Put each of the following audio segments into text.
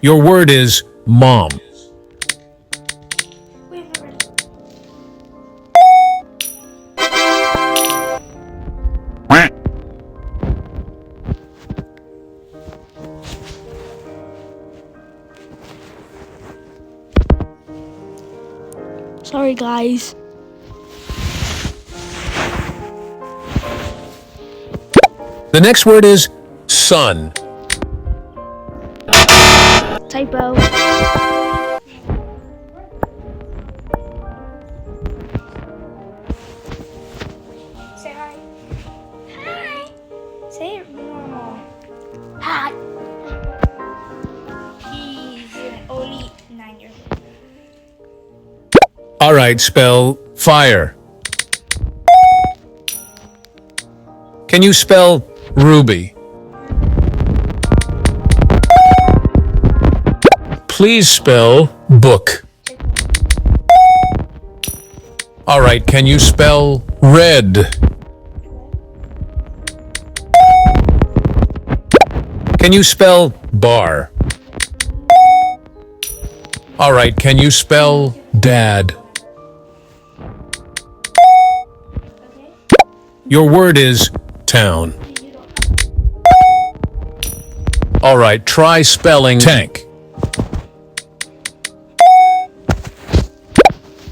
Your word is mom. Wait, I'm not ready. Sorry, guys. The next word is son. Typo. Say hi. Hi. Say it normal. Hi. He's only 9 years old. All right, spell fire. Can you spell Ruby? Please spell book. All right, can you spell red? Can you spell bar? All right, can you spell dad? Your word is town. All right, try spelling tank.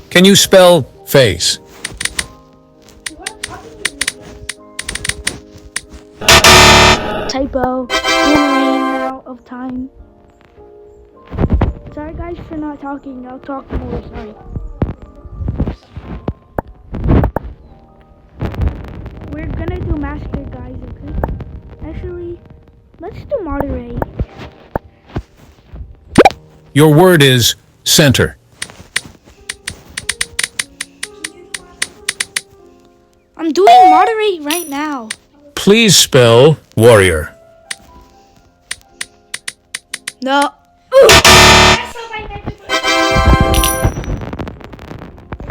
Can you spell face? Typo. Ran out of time. Sorry, guys, for not talking. I'll talk more. Sorry. We're gonna do massacre, guys. Okay. Actually, let's do moderate. Your word is center. I'm doing moderate right now. Please spell warrior. No. I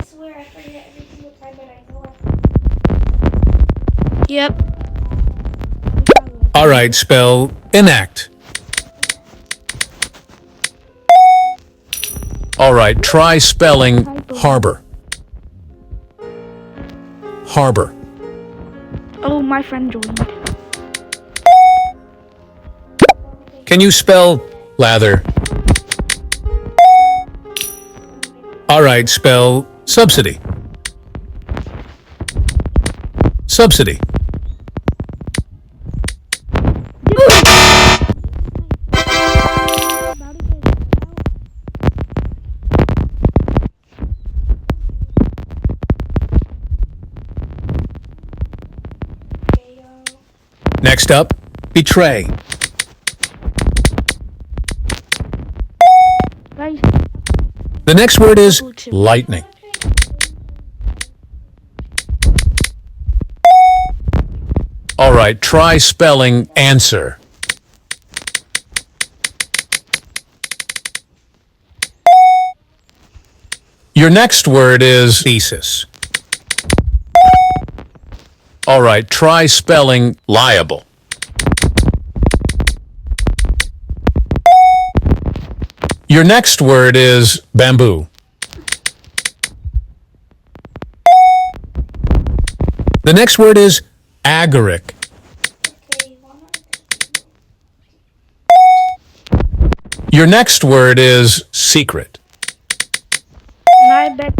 swear I forget every single time, but I know it. Yep. All right, spell enact. All right, try spelling harbor. Harbor. Oh, my friend joined. Can you spell lather? All right, spell subsidy. Subsidy. Next up, betray. Guys, The next word is lightning. All right, try spelling answer. Your next word is thesis. All right, try spelling liable. Your next word is bamboo. The next word is agaric. Your next word is secret. I bet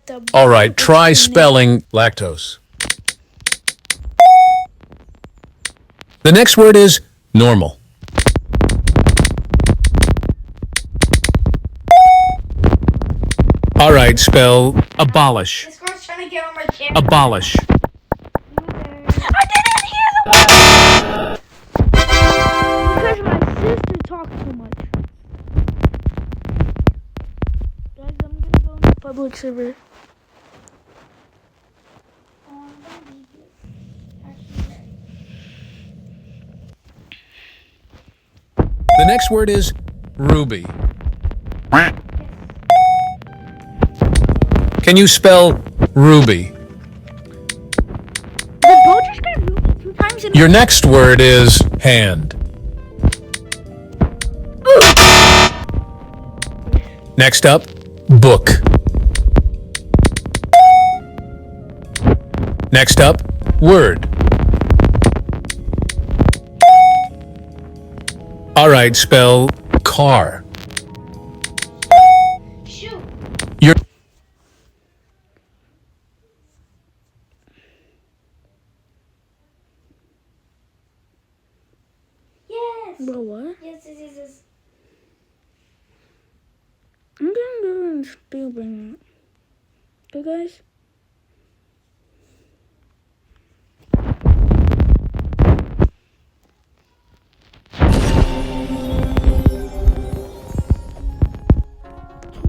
the All right, try spelling lactose. The next word is normal. All right, spell abolish. This girl's trying to get on my camera. Abolish. I didn't hear the because my sister talks too much. Guys, I'm gonna go on the public server. The next word is ruby. Can you spell ruby? The boat just got moved 2 times in a Your next word is hand. Next up, book. Next up, word. All right, spell car. Shoot. Your Yes. Bro, what? Yes. I'm gonna go and still bring it. Okay, guys?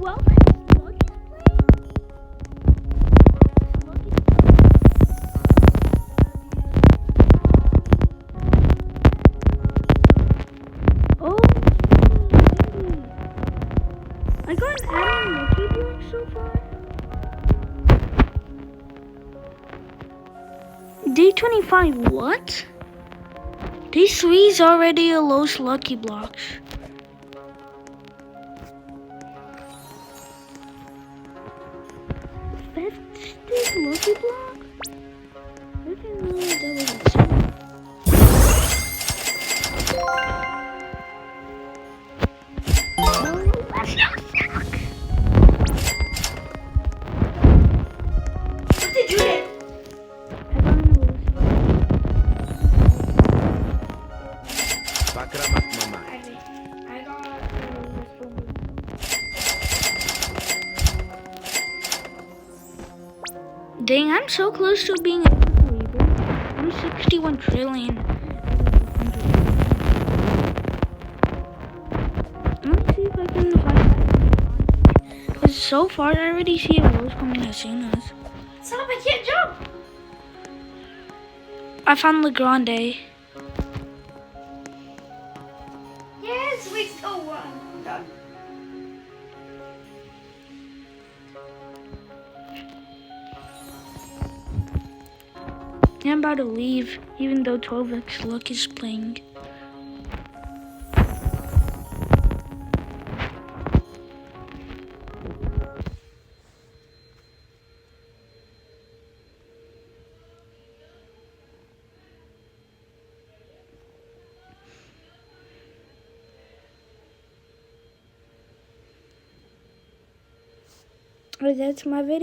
Well, oh, I got an admin lucky block so far. Day 25, what? Day 3 is already a Los Lucky Blocks. Festive Lucky Block? I didn't know that was a thing. Oh, let's not suck. What did you get? I got an Los. I got Dang, I'm so close to being a believer. I'm 61 trillion. Let me see if I can find. Because so far, I already see a rose coming as soon as. Stop, I can't jump. I found the Grande. Yes, wait, oh, I'm done. I'm about to leave, even though 12x Luck is playing. That's my video.